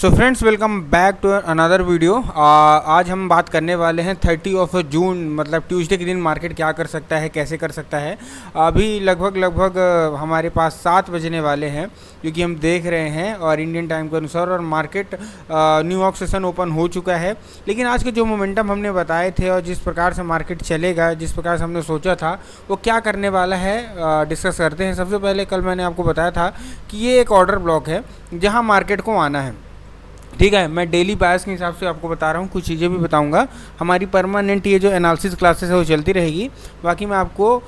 So friends, welcome back to another video. आज हम बात करने वाले हैं 30 जून मतलब ट्यूसडे के दिन मार्केट क्या कर सकता है, कैसे कर सकता है। अभी लगभग हमारे पास 7 बजने वाले हैं क्योंकि हम देख रहे हैं और इंडियन टाइम के अनुसार, और मार्केट न्यूयॉर्क सेशन ओपन हो चुका है। लेकिन आज के जो मोमेंटम हमने बताए थे और जिस प्रकार से मार्केट चलेगा, जिस प्रकार से हमने सोचा था, वो क्या करने वाला है डिस्कस करते हैं। सबसे पहले कल मैंने आपको बताया था कि ये एक ऑर्डर ब्लॉक है जहाँ मार्केट को आना है। ठीक है, मैं डेली बायस के हिसाब से आपको बता रहा हूँ, कुछ चीज़ें भी बताऊँगा। हमारी परमानेंट ये जो एनालिसिस क्लासेस है वो चलती रहेगी। बाकी मैं आपको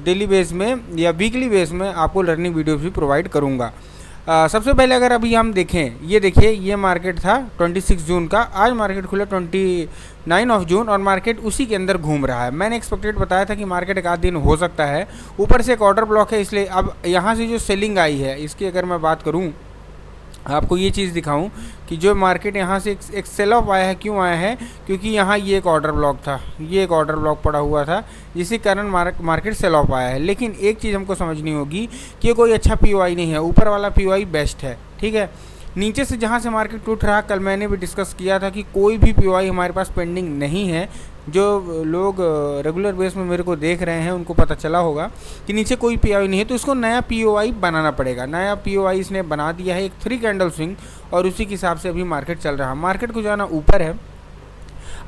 डेली बेस में या वीकली बेस में आपको लर्निंग वीडियोस भी प्रोवाइड करूँगा। सबसे पहले अगर अभी हम देखें, ये देखिए, ये मार्केट था 26 जून का। आज मार्केट खुला 29 जून और मार्केट उसी के अंदर घूम रहा है। मैंने एक्सपेक्टेड बताया था कि मार्केट एक आध दिन हो सकता है। ऊपर से एक ऑर्डर ब्लॉक है, इसलिए अब यहाँ से जो सेलिंग आई है इसकी अगर मैं बात करूँ, आपको ये चीज़ दिखाऊं कि जो मार्केट यहाँ से एक सेल ऑफ आया है। क्यों आया है? क्योंकि यहाँ ये एक ऑर्डर ब्लॉक था, ये एक ऑर्डर ब्लॉक पड़ा हुआ था, जिसके कारण मार्केट सेल ऑफ आया है। लेकिन एक चीज़ हमको समझनी होगी कि ये कोई अच्छा पीओआई नहीं है, ऊपर वाला पीओआई बेस्ट है। ठीक है, नीचे से जहाँ से मार्केट टूट रहा, कल मैंने भी डिस्कस किया था कि कोई भी पीओआई हमारे पास पेंडिंग नहीं है। जो लोग रेगुलर बेस में मेरे को देख रहे हैं उनको पता चला होगा कि नीचे कोई पीओआई नहीं है, तो इसको नया पीओआई बनाना पड़ेगा। नया पीओआई इसने बना दिया है, एक 3 कैंडल स्विंग, और उसी के हिसाब से अभी मार्केट चल रहा है। मार्केट को जाना ऊपर है।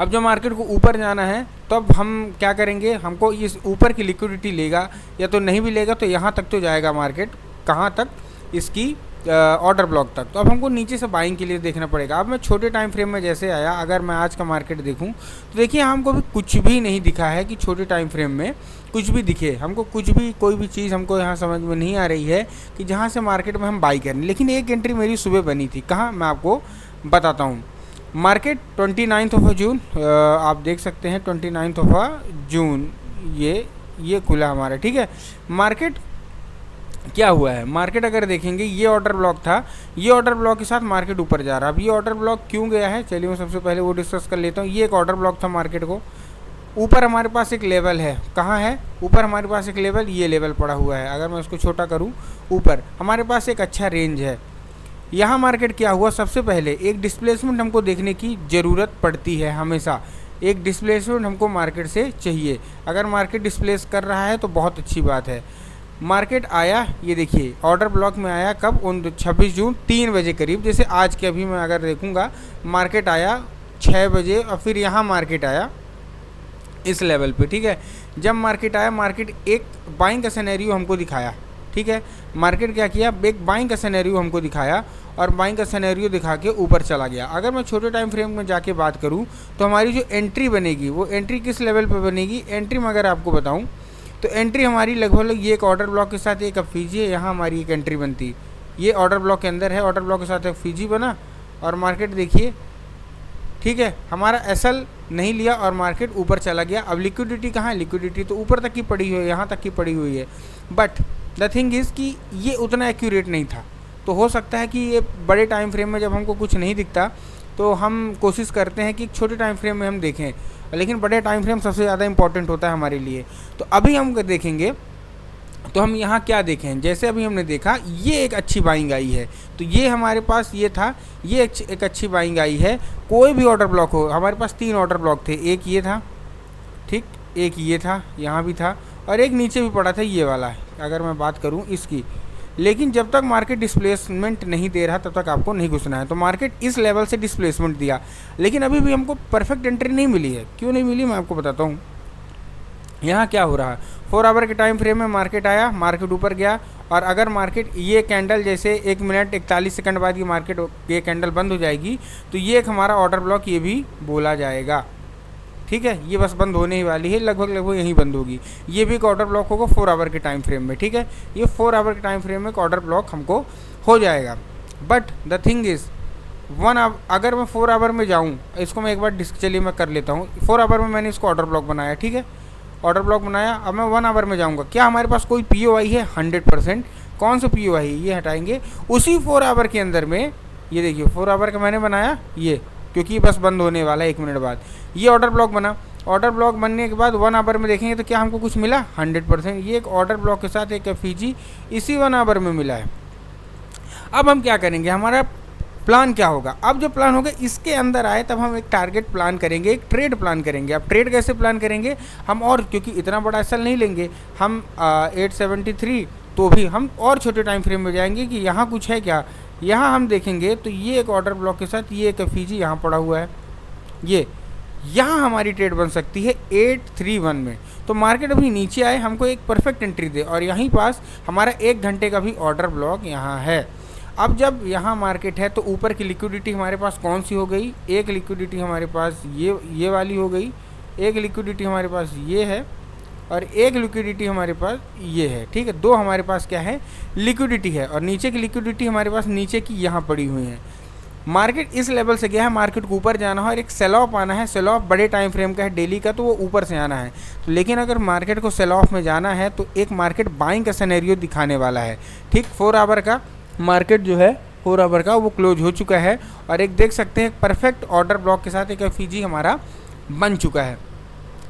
अब जब मार्केट को ऊपर जाना है तो अब हम क्या करेंगे, हमको इस ऊपर की लिक्विडिटी लेगा या तो नहीं भी लेगा, तो यहाँ तक तो जाएगा मार्केट। कहाँ तक? इसकी ऑर्डर ब्लॉक तक। तो अब हमको नीचे से बाइंग के लिए देखना पड़ेगा। अब मैं छोटे टाइम फ्रेम में जैसे आया, अगर मैं आज का मार्केट देखूं तो देखिए, हमको भी कुछ भी नहीं दिखा है कि छोटे टाइम फ्रेम में कुछ भी दिखे। हमको कुछ भी, कोई भी चीज़ हमको यहाँ समझ में नहीं आ रही है कि जहाँ से मार्केट में हम बाई करें। लेकिन एक एंट्री मेरी सुबह बनी थी। कहाँ? मैं आपको बताता हूँ। मार्केट 29 जून, आप देख सकते हैं 29 जून ये खुला हमारा। ठीक है, मार्केट क्या हुआ है, मार्केट अगर देखेंगे, ये ऑर्डर ब्लॉक था, ये ऑर्डर ब्लॉक के साथ मार्केट ऊपर जा रहा है। अब ये ऑर्डर ब्लॉक क्यों गया है, चलिए मैं सबसे पहले वो डिस्कस कर लेता हूँ। ये एक ऑर्डर ब्लॉक था, मार्केट को ऊपर हमारे पास एक लेवल है। कहाँ है? ऊपर हमारे पास एक लेवल, ये लेवल पड़ा हुआ है। अगर मैं उसको छोटा करूँ, ऊपर हमारे पास एक अच्छा रेंज है। यहाँ मार्केट क्या हुआ, सबसे पहले एक डिस्प्लेसमेंट हमको देखने की ज़रूरत पड़ती है। हमेशा एक डिस्प्लेसमेंट हमको मार्केट से चाहिए। अगर मार्केट डिस्प्लेस कर रहा है तो बहुत अच्छी बात है। मार्केट आया, ये देखिए, ऑर्डर ब्लॉक में आया कब? 26 जून 3 बजे करीब। जैसे आज के अभी मैं अगर देखूंगा, मार्केट आया 6 बजे और फिर यहाँ मार्केट आया इस लेवल पे। ठीक है, जब मार्केट आया, मार्केट एक बाइंग का सिनेरियो हमको दिखाया। ठीक है, मार्केट क्या किया, एक बाइंग का सिनेरियो हमको दिखाया और बाइंग का सिनेरियो दिखा के ऊपर चला गया। अगर मैं छोटे टाइम फ्रेम में जाके बात करूँ तो हमारी जो एंट्री बनेगी, वो एंट्री किस लेवल पर बनेगी? एंट्री में अगर आपको बताऊँ तो एंट्री हमारी लगभग ये एक ऑर्डर ब्लॉक के साथ एक एफईजी है। यहाँ हमारी एक एंट्री बनती, ये ऑर्डर ब्लॉक के अंदर है, ऑर्डर ब्लॉक के साथ एफईजी बना और मार्केट देखिए। ठीक है, हमारा एसएल नहीं लिया और मार्केट ऊपर चला गया। अब लिक्विडिटी कहाँ है? लिक्विडिटी तो ऊपर तक की पड़ी हुई है, यहाँ तक की पड़ी हुई है। बट द थिंग इज़ कि ये उतना एक्यूरेट नहीं था। तो हो सकता है कि ये बड़े टाइम फ्रेम में जब हमको कुछ नहीं दिखता तो हम कोशिश करते हैं कि छोटे टाइम फ्रेम में हम देखें, लेकिन बड़े टाइम फ्रेम सबसे ज़्यादा इंपॉर्टेंट होता है हमारे लिए। तो अभी हम देखेंगे तो हम यहाँ क्या देखें, जैसे अभी हमने देखा, ये एक अच्छी बाइंग आई है। तो ये हमारे पास ये था, ये एक अच्छी बाइंग आई है। कोई भी ऑर्डर ब्लॉक हो, हमारे पास 3 ऑर्डर ब्लॉक थे। एक ये था, ठीक, एक ये था, यहाँ भी था, और एक नीचे भी पड़ा था, ये वाला है अगर मैं बात करूँ इसकी। लेकिन जब तक मार्केट डिस्प्लेसमेंट नहीं दे रहा तब तक आपको नहीं घुसना है। तो मार्केट इस लेवल से डिस्प्लेसमेंट दिया, लेकिन अभी भी हमको परफेक्ट एंट्री नहीं मिली है। क्यों नहीं मिली, मैं आपको बताता हूँ। यहाँ क्या हो रहा है, 4 आवर के टाइम फ्रेम में मार्केट आया, मार्केट ऊपर गया, और अगर मार्केट ये कैंडल जैसे 1 मिनट 41 सेकंड बाद की मार्केट ये कैंडल बंद हो जाएगी, तो ये एक हमारा ऑर्डर ब्लॉक ये भी बोला जाएगा। ठीक है, ये बस बंद होने ही वाली है, लगभग यहीं बंद होगी। ये भी एक ऑर्डर ब्लॉक होगा 4 आवर के टाइम फ्रेम में। ठीक है, ये 4 आवर के टाइम फ्रेम में एक ऑर्डर ब्लॉक हमको हो जाएगा। बट द थिंग इज़, अगर मैं 4 आवर में जाऊँ, इसको मैं एक बार चलिए मैं कर लेता हूँ। 4 आवर में मैंने इसको ऑर्डर ब्लॉक बनाया। ठीक है, ऑर्डर ब्लॉक बनाया। अब मैं 1 आवर में जाऊँगा, क्या हमारे पास कोई पीओआई है? 100%। कौन सा पीओआई है? ये हटाएंगे। उसी 4 आवर के अंदर में, ये देखिए 4 आवर का मैंने बनाया, ये क्योंकि बस बंद होने वाला है 1 मिनट बाद। ये ऑर्डर ब्लॉक बना, ऑर्डर ब्लॉक बनने के बाद 1 आवर में देखेंगे तो क्या हमको कुछ मिला? 100%। ये एक ऑर्डर ब्लॉक के साथ एक एफईजी इसी 1 आवर में मिला है। अब हम क्या करेंगे, हमारा प्लान क्या होगा, अब जो प्लान होगा इसके अंदर आए तब हम एक टारगेट प्लान करेंगे, एक ट्रेड प्लान करेंगे। अब ट्रेड कैसे प्लान करेंगे हम, और क्योंकि इतना बड़ा एसएल नहीं लेंगे हम 873, तो भी हम और छोटे टाइम फ्रेम में जाएंगे कि यहाँ कुछ है क्या। यहाँ हम देखेंगे तो ये एक ऑर्डर ब्लॉक के साथ ये एक एफईजी यहाँ पड़ा हुआ है, ये यहाँ हमारी ट्रेड बन सकती है 831 में। तो मार्केट अभी नीचे आए, हमको एक परफेक्ट एंट्री दे, और यहीं पास हमारा 1 घंटे का भी ऑर्डर ब्लॉक यहाँ है। अब जब यहाँ मार्केट है तो ऊपर की लिक्विडिटी हमारे पास कौन सी हो गई, एक लिक्विडिटी हमारे पास ये वाली हो गई, एक लिक्विडिटी हमारे पास ये है, और एक लिक्विडिटी हमारे पास ये है, ठीक है। दो हमारे पास क्या है, लिक्विडिटी है, और नीचे की लिक्विडिटी हमारे पास नीचे की यहाँ पड़ी हुई है। मार्केट इस लेवल से गया है, मार्केट को ऊपर जाना है और एक सेल ऑफ आना है। सेल ऑफ बड़े टाइम फ्रेम का है, डेली का, तो वो ऊपर से आना है। तो लेकिन अगर मार्केट को सेल ऑफ में जाना है तो एक मार्केट बाइंग का सिनेरियो दिखाने वाला है, ठीक। 4 आवर का मार्केट जो है 4 आवर का वो क्लोज हो चुका है, और एक देख सकते हैं परफेक्ट ऑर्डर ब्लॉक के साथ एक एफईजी हमारा बन चुका है।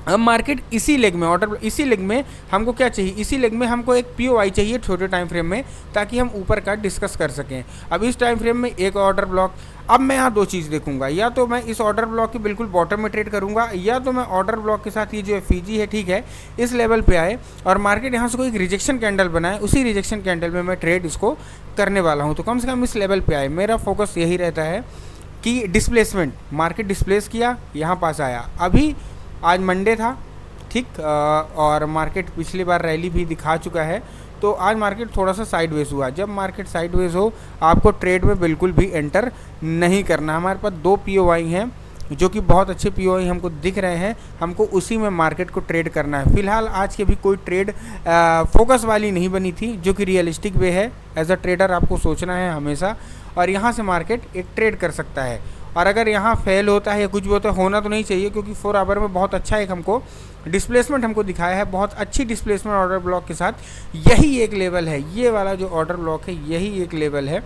अब मार्केट इसी लेग में इसी लेग में हमको क्या चाहिए, इसी लेग में हमको एक पीओआई चाहिए छोटे टाइम फ्रेम में, ताकि हम ऊपर का डिस्कस कर सकें। अब इस टाइम फ्रेम में एक ऑर्डर ब्लॉक, अब मैं यहाँ 2 चीज़ देखूंगा, या तो मैं इस ऑर्डर ब्लॉक के बिल्कुल बॉटम में ट्रेड करूंगा, या तो मैं ऑर्डर ब्लॉक के साथ ये जो एफईजी है, ठीक है, इस लेवल पे आए और मार्केट यहाँ से कोई एक रिजेक्शन कैंडल बनाए, उसी रिजेक्शन कैंडल में मैं ट्रेड इसको करने वाला हूँ। तो कम से कम इस लेवल पे आए, मेरा फोकस यही रहता है कि डिस्प्लेसमेंट, मार्केट डिस्प्लेस किया, यहाँ पास आया। अभी आज मंडे था, ठीक, और मार्केट पिछली बार रैली भी दिखा चुका है, तो आज मार्केट थोड़ा सा साइडवेज हुआ। जब मार्केट साइडवेज हो आपको ट्रेड में बिल्कुल भी एंटर नहीं करना। हमारे पास 2 पीओआई हैं जो कि बहुत अच्छे पीओआई हमको दिख रहे हैं, हमको उसी में मार्केट को ट्रेड करना है। फिलहाल आज की भी कोई ट्रेड फोकस वाली नहीं बनी थी, जो कि रियलिस्टिक वे है। एज अ ट्रेडर आपको सोचना है हमेशा, और यहाँ से मार्केट एक ट्रेड कर सकता है। और अगर यहाँ फेल होता है या कुछ भी होता है, होना तो नहीं चाहिए, क्योंकि 4 आवर में बहुत अच्छा एक हमको डिस्प्लेसमेंट हमको दिखाया है, बहुत अच्छी डिस्प्लेसमेंट ऑर्डर ब्लॉक के साथ। यही एक लेवल है, ये वाला जो ऑर्डर ब्लॉक है यही एक लेवल है,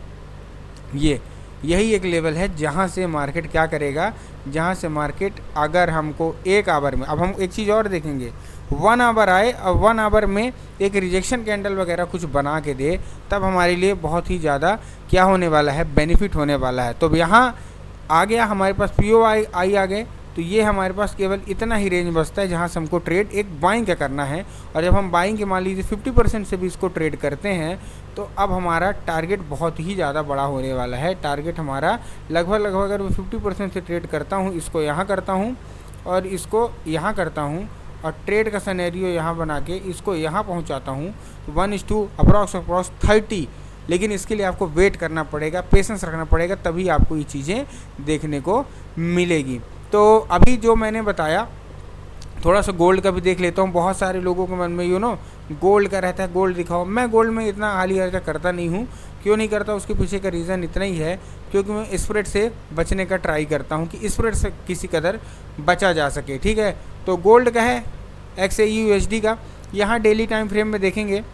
यही एक लेवल है जहाँ से मार्केट क्या करेगा, जहाँ से मार्केट अगर हमको 1 आवर में, अब हम एक चीज़ और देखेंगे, 1 आवर आए, अब 1 आवर में एक रिजेक्शन कैंडल वगैरह कुछ बना के दे, तब हमारे लिए बहुत ही ज़्यादा क्या होने वाला है, बेनिफिट होने वाला है। तो यहाँ आ गया हमारे पास पीओआई आ गए, तो ये हमारे पास केवल इतना ही रेंज बचता है जहाँ से हमको ट्रेड एक बाइंग का करना है। और जब हम बाइंग के मान लीजिए 50% से भी इसको ट्रेड करते हैं, तो अब हमारा टारगेट बहुत ही ज़्यादा बड़ा होने वाला है। टारगेट हमारा लगभग अगर मैं 50% से ट्रेड करता हूँ, इसको यहाँ करता हूँ और इसको यहाँ करता हूँ, और ट्रेड का सिनेरियो यहाँ बना के इसको यहाँ पहुँचाता हूँ, 1:2 अप्रॉक्स 30। लेकिन इसके लिए आपको वेट करना पड़ेगा, पेशेंस रखना पड़ेगा, तभी आपको ये चीज़ें देखने को मिलेगी। तो अभी जो मैंने बताया, थोड़ा सा गोल्ड का भी देख लेता हूँ। बहुत सारे लोगों के मन में गोल्ड का रहता है, गोल्ड दिखाओ। मैं गोल्ड में इतना हाली खर्चा करता नहीं हूँ। क्यों नहीं करता, उसके पीछे का रीज़न इतना ही है, क्योंकि मैं स्प्रेड से बचने का ट्राई करता हूँ कि स्प्रेड से किसी कदर बचा जा सके, ठीक है। तो गोल्ड का है XAUUSD का, यहाँ डेली टाइम फ्रेम में देखेंगे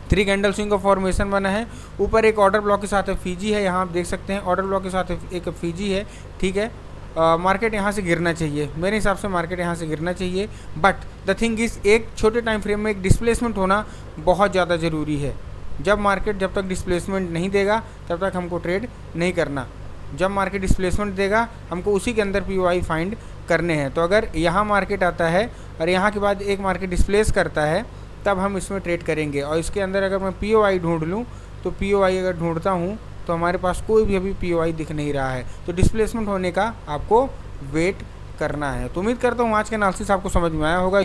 3 कैंडल स्विंग का फॉर्मेशन बना है। ऊपर एक ऑर्डर ब्लॉक के साथ एफईजी है, यहाँ आप देख सकते हैं ऑर्डर ब्लॉक के साथ एक एफईजी है, ठीक है। मार्केट यहाँ से गिरना चाहिए, मेरे हिसाब से मार्केट यहाँ से गिरना चाहिए। बट द थिंग इज़, एक छोटे टाइम फ्रेम में एक डिस्प्लेसमेंट होना बहुत ज़्यादा ज़रूरी है। जब तक डिस्प्लेसमेंट नहीं देगा तब तक हमको ट्रेड नहीं करना। जब मार्केट डिस्प्लेसमेंट देगा हमको उसी के अंदर पीओआई फाइंड करने हैं। तो अगर यहाँ मार्केट आता है और यहाँ के बाद एक मार्केट डिस्प्लेस करता है, तब हम इसमें ट्रेड करेंगे। और इसके अंदर अगर मैं पीओआई ढूंढ लूँ, तो पीओआई अगर ढूंढता हूँ तो हमारे पास कोई भी अभी पीओआई दिख नहीं रहा है। तो डिस्प्लेसमेंट होने का आपको वेट करना है। तो उम्मीद करता हूँ आज का एनालिसिस आपको समझ में आया होगा।